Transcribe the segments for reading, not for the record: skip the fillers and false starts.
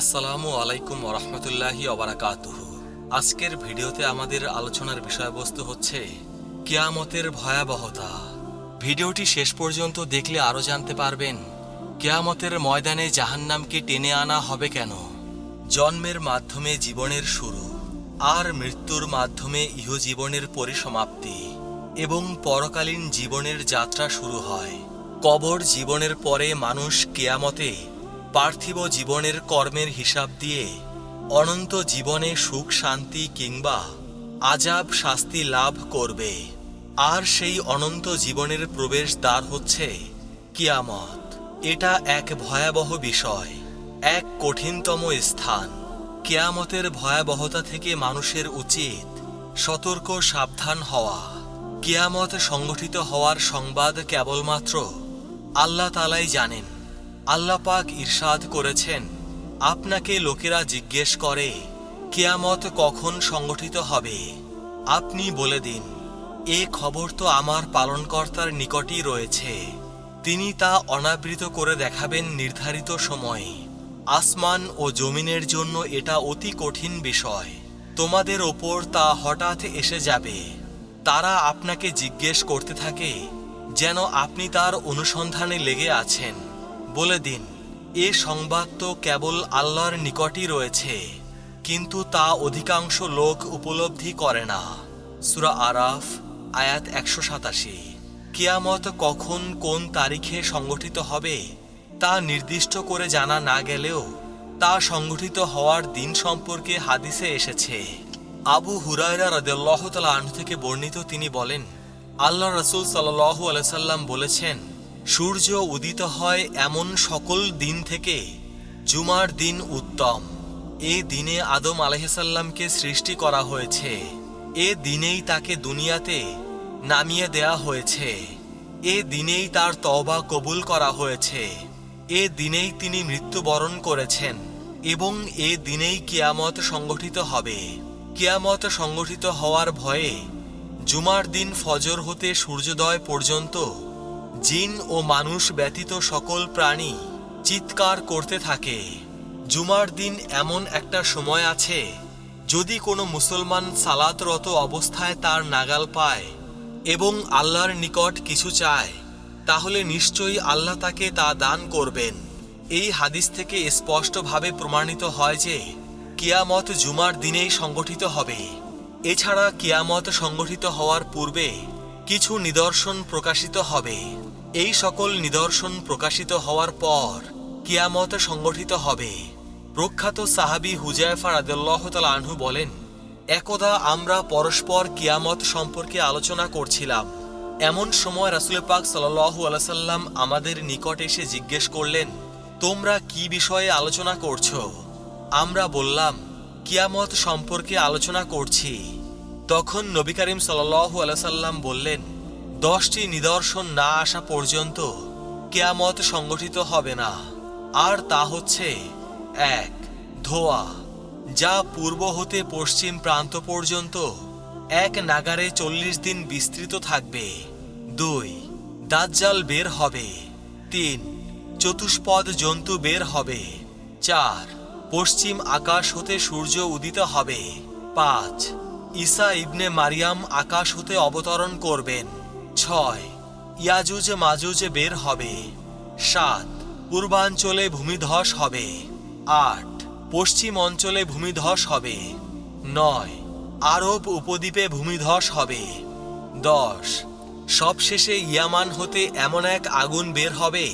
আসসালামু আলাইকুম ওরহমতুল্লাহি ওবারাকাতুহু। আজকের ভিডিওতে আমাদের আলোচনার বিষয়বস্তু হচ্ছে কিয়ামতের ভয়াবহতা। ভিডিওটি শেষ পর্যন্ত দেখলে আরও জানতে পারবেন কিয়ামতের ময়দানে জাহান্নামকে টেনে আনা হবে কেন। জন্মের মাধ্যমে জীবনের শুরু আর মৃত্যুর মাধ্যমে ইহজীবনের পরিসমাপ্তি এবং পরকালীন জীবনের যাত্রা শুরু হয়। কবর জীবনের পরে মানুষ কিয়ামতে পার্থিব জীবনের কর্মের হিসাব দিয়ে অনন্ত জীবনে সুখ শান্তি কিংবা আযাব শাস্তি লাভ করবে। আর সেই অনন্ত জীবনের প্রবেশ দ্বার হচ্ছে কিয়ামত। এটা এক ভয়াবহ বিষয়, এক কঠিনতম স্থান। কিয়ামতের ভয়াবহতা থেকে মানুষের উচিত সতর্ক সাবধান হওয়া। কিয়ামত সংগঠিত হওয়ার সংবাদ কেবলমাত্র আল্লাহ তাআলাই জানেন। আল্লাহ পাক ইরশাদ করেছেন, আপনাকে লোকেরা জিজ্ঞেস করে কিয়ামত কখন সংগঠিত হবে, আপনি বলে দিন, এ খবর তো আমার পালনকর্তার নিকটই রয়েছে, তিনি তা অনাবৃত করে দেখাবেন নির্ধারিত সময়ে। আসমান ও জমিনের জন্য এটা অতি কঠিন বিষয়, তোমাদের ওপর তা হঠাৎ এসে যাবে। তারা আপনাকে জিজ্ঞেস করতে থাকে যেন আপনি তার অনুসন্ধানে লেগে আছেন। বলে দিন, এ সংবাদ তো কেবল আল্লাহর নিকটই রয়েছে, কিন্তু তা অধিকাংশ লোক উপলব্ধি করে না। সূরা আরাফ আয়াত ১৮৭। কিয়ামত কখন কোন তারিখে সংগঠিত হবে তা নির্দিষ্ট করে জানা না গেলেও তা সংগঠিত হওয়ার দিন সম্পর্কে হাদিসে এসেছে। আবু হুরায়রা রাদিয়াল্লাহু তাআলা আনহু থেকে বর্ণিত, তিনি বলেন, আল্লাহ রাসূল সাল্লাল্লাহু আলাইহি সাল্লাম বলেছেন, সূর্য উদিত হয় এমন সকল দিন থেকে জুমার দিন উত্তম। এ দিনে আদম আলাইহিসসালামকে সৃষ্টি করা হয়েছে, এ দিনেই তাকে দুনিয়াতে নামিয়ে দেয়া হয়েছে, এ দিনেই তার তওবা কবুল করা হয়েছে, এ দিনেই তিনি মৃত্যুবরণ করেছেন এবং এ দিনেই কিয়ামত সংগঠিত হবে। কিয়ামত সংগঠিত হওয়ার ভয়ে জুমার দিন ফজর হতে সূর্যোদয় পর্যন্ত জিন ও মানুষ ব্যতীত সকল প্রাণী চিৎকার করতে থাকে। জুমার দিন এমন একটা সময় আছে, যদি কোনো মুসলমান সালাতরত অবস্থায় তার নাগাল পায় এবং আল্লাহর নিকট কিছু চায়, তাহলে নিশ্চয়ই আল্লাহ তাকে তা দান করবেন। এই হাদিস থেকে স্পষ্টভাবে প্রমাণিত হয় যে কিয়ামত জুমার দিনেই সংগঠিত হবে। এছাড়া কিয়ামত সংগঠিত হওয়ার পূর্বে কিছু নিদর্শন প্রকাশিত হবে। এই সকল নিদর্শন প্রকাশিত হওয়ার পর কিয়ামত সংগঠিত হবে। প্রখ্যাত সাহাবী হুযায়ফা রাদিয়াল্লাহু তাআলা আনহু বলেন, একদা আমরা পরস্পর কিয়ামত সম্পর্কে আলোচনা করছিলাম। এমন সময় রাসূল পাক সাল্লাল্লাহু আলাইহি সাল্লাম আমাদের নিকট এসে জিজ্ঞেস করলেন, তোমরা কি বিষয়ে আলোচনা করছো? আমরা বললাম, কিয়ামত সম্পর্কে আলোচনা করছি। তখন নবী করিম সাল্লাল্লাহু আলাইহি সাল্লাম বললেন, 10টি নিদর্শন না আসা পর্যন্ত কিয়ামত সংগঠিত হবে না। আর তা হচ্ছে, 1. ধোঁয়া, যা পূর্ব হতে পশ্চিম প্রান্ত পর্যন্ত এক নাগারে 40 দিন বিস্তৃত থাকবে। 2. দাজ্জাল বের হবে। 3. চতুষ্পদ জন্তু বের হবে। 4. পশ্চিম আকাশ হতে সূর্য উদিত হবে। 5. ঈসা ইবনে মারিয়াম আকাশ হতে অবতরণ করবেন। 6. ইয়াজুজ মাজুজ বের হবে। 7. পূর্বাঞ্চলে ভূমিধস হবে। 8. পশ্চিম অঞ্চলে ভূমিধস হবে। 9. আরব উপদ্বীপে ভূমিধস হবে। 10. সবশেষে ইয়ামান হতে এমন এক আগুন বের হবে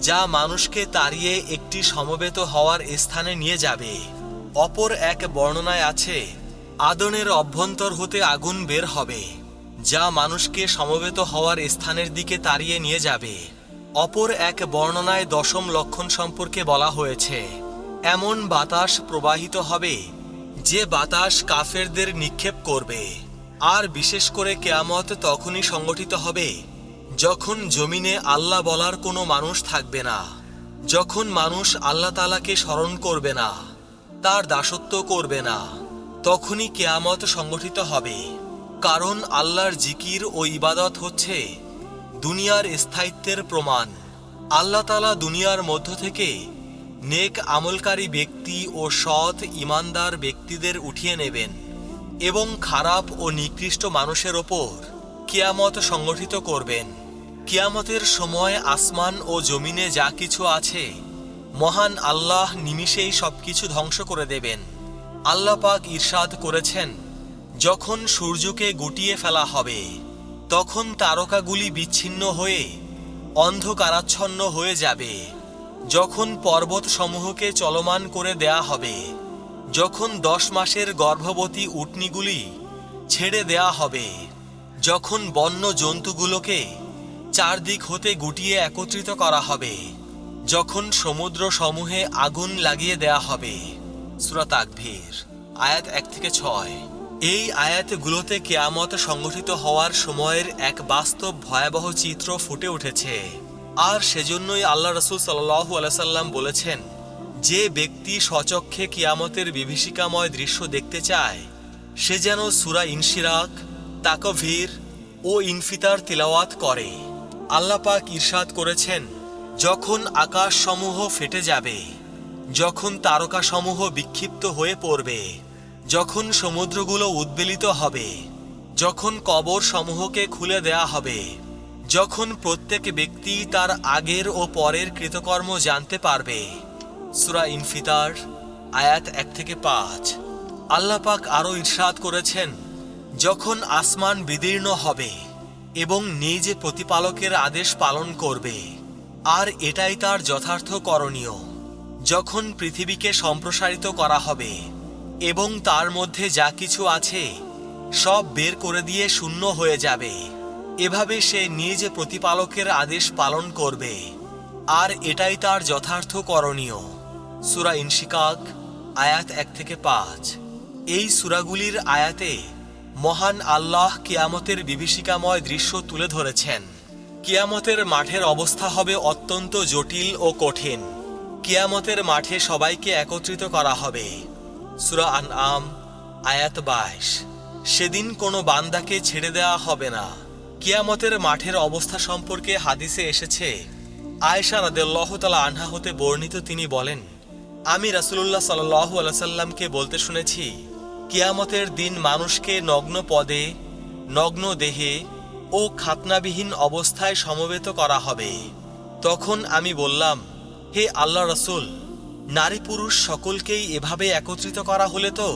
যা মানুষকে তাড়িয়ে একটি সমবেত হওয়ার স্থানে নিয়ে যাবে। অপর এক বর্ণনায় আছে, আদনের অভ্যন্তর হতে আগুন বের হবে যা মানুষকে সমবেত হওয়ার স্থানের দিকে তাড়িয়ে নিয়ে যাবে। অপর এক বর্ণনায় 10ম লক্ষণ সম্পর্কে বলা হয়েছে, এমন বাতাস প্রবাহিত হবে যে বাতাস কাফেরদের নিক্ষেপ করবে। আর বিশেষ করে কিয়ামত তখনই সংগঠিত হবে যখন জমিনে আল্লাহ বলার কোনো মানুষ থাকবে না, যখন মানুষ আল্লাহ তাআলাকে স্মরণ করবে না, তার দাসত্ব করবে না, তখনই কিয়ামত সংগঠিত হবে। কারণ আল্লাহর জিকির ও ইবাদত হচ্ছে দুনিয়ার স্থায়িত্বের প্রমাণ। আল্লাহ তাআলা দুনিয়ার মধ্য থেকে নেক আমলকারী ব্যক্তি ও সৎ ঈমানদার ব্যক্তিদের উঠিয়ে নেবেন এবং খারাপ ও নিকৃষ্ট মানুষের ওপর কিয়ামত সংগঠিত করবেন। কিয়ামতের সময় আসমান ও জমিনে যা কিছু আছে মহান আল্লাহ নিমিষেই সবকিছু ধ্বংস করে দেবেন। আল্লাহ পাক ইরশাদ করেছেন, যখন সূর্যকে গুটিয়ে ফেলা হবে তখন তারকাগুলি বিচ্ছিন্ন হয়ে অন্ধকারাচ্ছন্ন হয়ে যাবে। যখন পর্বতসমূহকে চলমান করে দেয়া হবে, যখন 10 মাসের গর্ভবতী উটনীগুলি ছেড়ে দেয়া হবে, যখন বন্য জন্তুগুলোকে চারদিক হতে গুটিয়ে একত্রিত করা হবে, যখন সমুদ্র সমূহে আগুন লাগিয়ে দেয়া হবে। সূরা তাকভীর আয়াত 1 থেকে 6। এই আয়াতগুলোতে কিয়ামত সংঘটিত হওয়ার সময়ের এক বাস্তব ভয়াবহ চিত্র ফুটে উঠেছে। আর সেজন্যই আল্লাহ রাসূল সাল্লাল্লাহু আলাইহি সাল্লাম বলেছেন, যে ব্যক্তি স্বচক্ষে কিয়ামতের বিভীষিকাময় দৃশ্য দেখতে চায় সে যেন সূরা ইনশিরাক, তাকভীর ও ইনফিতার তিলাওয়াত করে। আল্লাহ পাক ইরশাদ করেছেন, যখন আকাশসমূহ ফেটে যাবে, যখন তারকাসমূহ বিক্ষিপ্ত হয়ে পড়বে, যখন সমুদ্রগুলো উদ্বেলিত হবে, যখন কবর সমূহকে খুলে দেয়া হবে, যখন প্রত্যেক ব্যক্তি তার আগের ও পরের কৃতকর্ম জানতে পারবে। সূরা ইনফিতার আয়াত 1 থেকে 5। আল্লাহ পাক আরও ইরশাদ করেছেন, যখন আসমান বিদীর্ণ হবে এবং নিজ প্রতিপালকের আদেশ পালন করবে, আর এটাই তার যথার্থ করণীয়, যখন পৃথিবীকে সম্প্রসারিত করা হবে এবং তার মধ্যে যা কিছু আছে সব বের করে দিয়ে শূন্য হয়ে যাবে, এভাবে সে নিজ প্রতিপালকের আদেশ পালন করবে, আর এটাই তার যথার্থ করণীয়। সূরা ইনশিকাক আয়াত 1 থেকে 5। এই সূরাগুলির আয়াতে মহান আল্লাহ কিয়ামতের বিভীষিকাময় দৃশ্য তুলে ধরেছেন। কিয়ামতের মাঠের অবস্থা হবে অত্যন্ত জটিল ও কঠিন। কিয়ামতের মাঠে সবাইকে একত্রিত করা হবে। সূরা আনআম আয়াত 22। সেদিন কোনো বান্দাকে ছেড়ে দেওয়া হবে না। কিয়ামতের মাঠের অবস্থা সম্পর্কে হাদিসে এসেছে, আয়েশা রাদিয়াল্লাহু তাআলা আনহা হতে বর্ণিত, তিনি বলেন, আমি রাসূলুল্লাহ সাল্লাল্লাহু আলাইহি সাল্লামকে বলতে শুনেছি, কিয়ামতের দিন মানুষকে নগ্ন পদে, নগ্ন দেহে ও খাতনাবিহীন অবস্থায় সমবেত করা হবে। তখন আমি বললাম, হে আল্লাহ রাসূল, নারী পুরুষ সকলকেই এভাবে একত্রিত করা হলে তো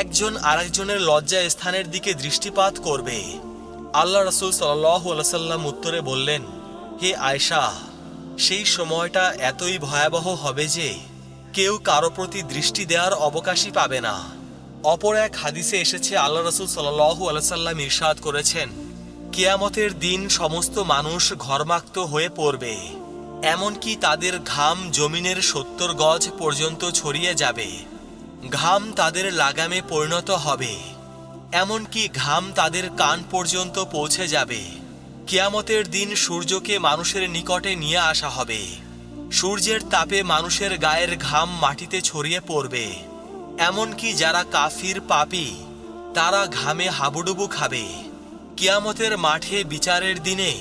একজন আরেকজনের লজ্জা স্থানের দিকে দৃষ্টিপাত করবে। আল্লাহ রাসূল সাল্লাল্লাহু আলাইহি সাল্লাম উত্তরে বললেন, হে আয়েশা, সেই সময়টা এতই ভয়াবহ হবে যে কেউ কারো প্রতি দৃষ্টি দেওয়ার অবকাশই পাবে না। অপর এক হাদিসে এসেছে, আল্লাহ রাসূল সাল্লাল্লাহু আলাইহি সাল্লাম ইরশাদ করেছেন, কিয়ামতের দিন সমস্ত মানুষ ঘর্মাক্ত হয়ে পড়বে, এমনকি তাদের ঘাম জমিনের 70 গজ পর্যন্ত ছড়িয়ে যাবে। ঘাম তাদের লাগামে পরিণত হবে, এমনকি ঘাম তাদের কান পর্যন্ত পৌঁছে যাবে। কিয়ামতের দিন সূর্যকে মানুষের নিকটে নিয়ে আসা হবে। সূর্যের তাপে মানুষের গায়ের ঘাম মাটিতে ছড়িয়ে পড়বে, এমনকি যারা কাফির পাপী তারা ঘামে হাবুডুবু খাবে। কিয়ামতের মাঠে বিচারের দিনে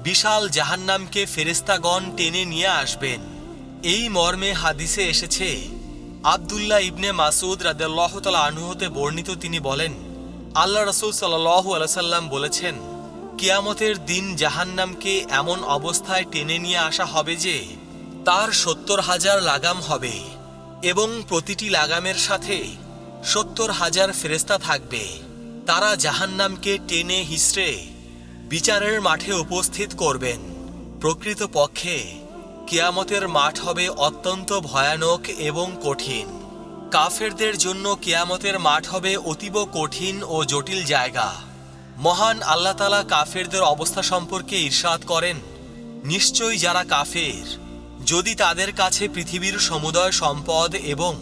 বিশাল জাহান্নামকে ফেরেশতাগণ টেনে নিয়ে আসবেন। এই মর্মে হাদিসে এসেছে, আব্দুল্লাহ ইবনে মাসউদ রাদিয়াল্লাহু তাআলা আনহু হতে বর্ণিত, তিনি বলেন, আল্লাহ রাসূল সাল্লাল্লাহু আলাইহি সাল্লাম বলেছেন, কিয়ামতের দিন জাহান্নামকে এমন অবস্থায় টেনে নিয়ে আসা হবে যে তার 70,000 লাগাম হবে এবং প্রতিটি লাগামের সাথে 70,000 ফেরেশতা থাকবে। তারা জাহান্নামকে টেনে হিঁচড়ে বিচারের মাঠে উপস্থিত করবেন। প্রকৃতপক্ষে কিয়ামতের মাঠ হবে অত্যন্ত ভয়ানক এবং কঠিন। কাফেরদের জন্য কিয়ামতের মাঠ হবে অতীব কঠিন ও জটিল জায়গা। মহান আল্লাহ তাআলা কাফেরদের অবস্থা সম্পর্কে ইরশাদ করেন, নিশ্চয়ই যারা কাফের, যদি তাদের কাছে পৃথিবীর সমুদয় সম্পদ এবং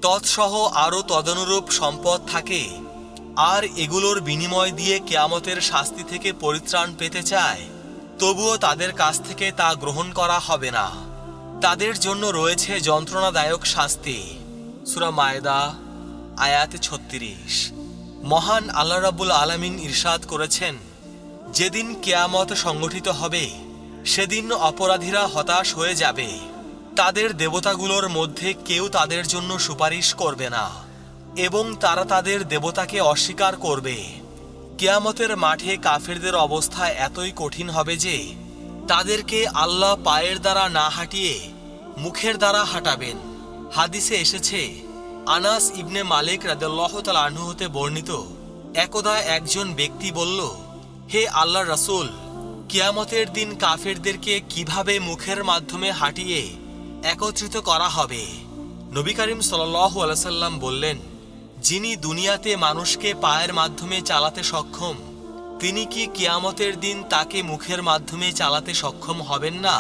তৎসহ আরও তদনুরূপ সম্পদ থাকে আর এগুলোর বিনিময় দিয়ে কিয়ামতের শাস্তি থেকে পরিত্রাণ পেতে চায়, তবুও তাদের কাছ থেকে তা গ্রহণ করা হবে না। তাদের জন্য রয়েছে যন্ত্রণাদায়ক শাস্তি। সূরা মায়েদা আয়াত 36। মহান আল্লাহ রাব্বুল আলামিন ইরশাদ করেছেন, যেদিন কিয়ামত সংগঠিত হবে সেদিন অপরাধীরা হতাশ হয়ে যাবে, তাদের দেবতাগুলোর মধ্যে কেউ তাদের জন্য সুপারিশ করবে না এবং তারা তাদের দেবতাকে অস্বীকার করবে। কিয়ামতের মাঠে কাফেরদের অবস্থা এতই কঠিন হবে যে তাদেরকে আল্লাহ পায়ের দ্বারা না হাঁটিয়ে মুখের দ্বারা হাঁটাবেন। হাদিসে এসেছে, আনাস ইবনে মালিক রাদিয়াল্লাহু তাআলা আনহু হতে বর্ণিত, একদা একজন ব্যক্তি বলল, হে আল্লাহর রাসূল, কিয়ামতের দিন কাফেরদেরকে কিভাবে মুখের মাধ্যমে হাঁটিয়ে একত্রিত করা হবে? নবী করিম সাল্লাল্লাহু আলাইহি সাল্লাম বললেন, যিনি দুনিয়াতে মানুষকে পায়ের মাধ্যমে চালাতে সক্ষম, তিনি কি কিয়ামতের দিন তাকে মুখের মাধ্যমে চালাতে সক্ষম হবেন না?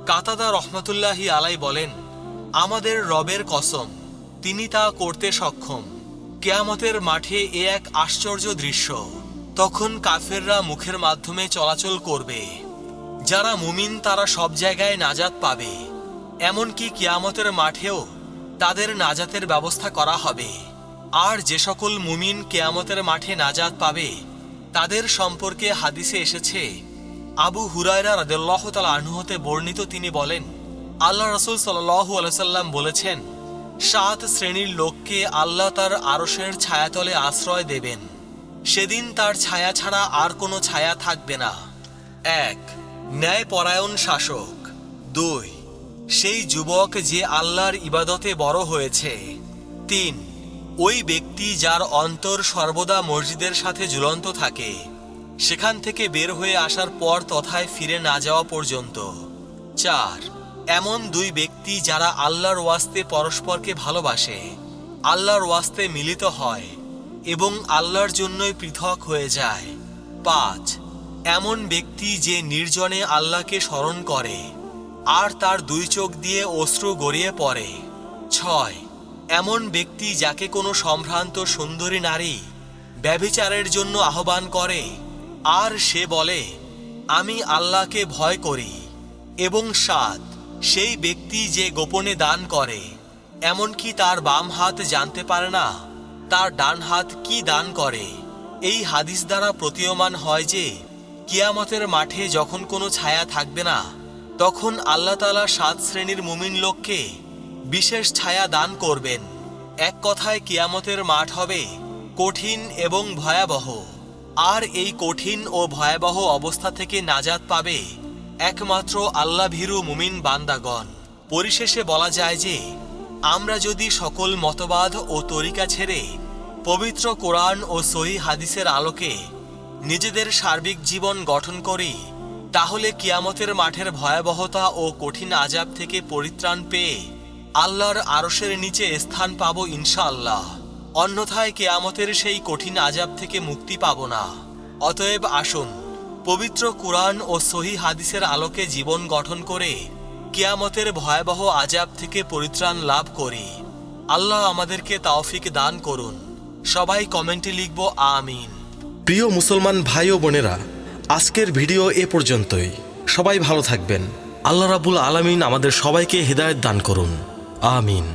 কাতাদা রহমতুল্লাহি আলাই বলেন, আমাদের রবের কসম, তিনি তা করতে সক্ষম। কিয়ামতের মাঠে এ এক আশ্চর্য দৃশ্য। তখন কাফেররা মুখের মাধ্যমে চলাচল করবে। যারা মুমিন তারা সব জায়গায় নাজাত পাবে। এমনকি কিয়ামতের মাঠেও তাদের নাজাতের ব্যবস্থা করা হবে। আর যে সকল মুমিন কিয়ামতের মাঠে নাজাত পাবে তাদের সম্পর্কে হাদিসে এসেছে, আবু হুরায়রা রাদিয়াল্লাহু তাআলা আনহু হতে বর্ণিত, তিনি বলেন, আল্লাহ রাসূল সাল্লাল্লাহু আলাইহি সাল্লাম বলেছেন, 7 শ্রেণীর লোককে আল্লাহ তার আরশের ছায়াতলে আশ্রয় দেবেন। সেদিন তার ছায়া ছাড়া আর কোনো ছায়া থাকবে না। 1. ন্যায়পরায়ণ শাসক। 2. সেই যুবক যে আল্লাহর ইবাদতে বড় হয়েছে। 3. ওই ব্যক্তি যার অন্তর সর্বদা মসজিদের সাথে ঝুলন্ত থাকে, সেখান থেকে বের হয়ে আসার পর তথায় ফিরে না যাওয়া পর্যন্ত। 4. এমন 2 ব্যক্তি যারা আল্লাহর ওয়াস্তে পরস্পরকে ভালোবাসে, আল্লাহর ওয়াস্তে মিলিত হয় এবং আল্লাহর জন্যই পৃথক হয়ে যায়। 5. এমন ব্যক্তি যে নির্জনে আল্লাহকে স্মরণ করে আর তার 2 চোখ দিয়ে অশ্রু গড়িয়ে পড়ে। 6. এমন ব্যক্তি যাকে কোনো সম্ভ্রান্ত সুন্দরী নারী ব্যভিচারের জন্য আহ্বান করে আর সে বলে, আমি আল্লাহকে ভয় করি। এবং 7. সেই ব্যক্তি যে গোপনে দান করে, এমনকি তার বাম হাত জানতে পারে না তার ডান হাত কি দান করে। এই হাদিস দ্বারা প্রতীয়মান হয় যে কিয়ামতের মাঠে যখন কোনো ছায়া থাকবে না, তখন আল্লাহ তাআলা 7 শ্রেণীর মুমিন লোককে বিশেষ ছায়া দান করবেন। এক কথায় কিয়ামতের মাঠ হবে কঠিন এবং ভয়াবহ। আর এই কঠিন ও ভয়াবহ অবস্থা থেকে নাজাত পাবে একমাত্র আল্লাহভীরু মুমিন বান্দাগণ। পরিশেষে বলা যায় যে আমরা যদি সকল মতবাদ ও তরিকা ছেড়ে পবিত্র কোরআন ও সহিহ হাদিসের আলোকে নিজেদের সার্বিক জীবন গঠন করি, তাহলে কিয়ামতের মাঠের ভয়াবহতা ও কঠিন আযাব থেকে পরিত্রাণ পেয়ে আল্লাহর আরশের নিচে স্থান পাব ইনশাআল্লাহ। অন্যথায় কিয়ামতের সেই কঠিন আযাব থেকে মুক্তি পাব না। অতএব আসুন পবিত্র কুরআন ও সহিহ হাদিসের আলোকে জীবন গঠন করে কিয়ামতের ভয়াবহ আযাব থেকে পরিত্রাণ লাভ করি। আল্লাহ আমাদেরকে তাওফিক দান করুন। সবাই কমেন্টে লিখব আমিন। প্রিয় মুসলমান ভাই ও বোনেরা, আজকের ভিডিও এ পর্যন্তই। সবাই ভালো থাকবেন। আল্লাহ রাব্বুল আলামিন আমাদের সবাইকে হিদায়াত দান করুন। আমিন।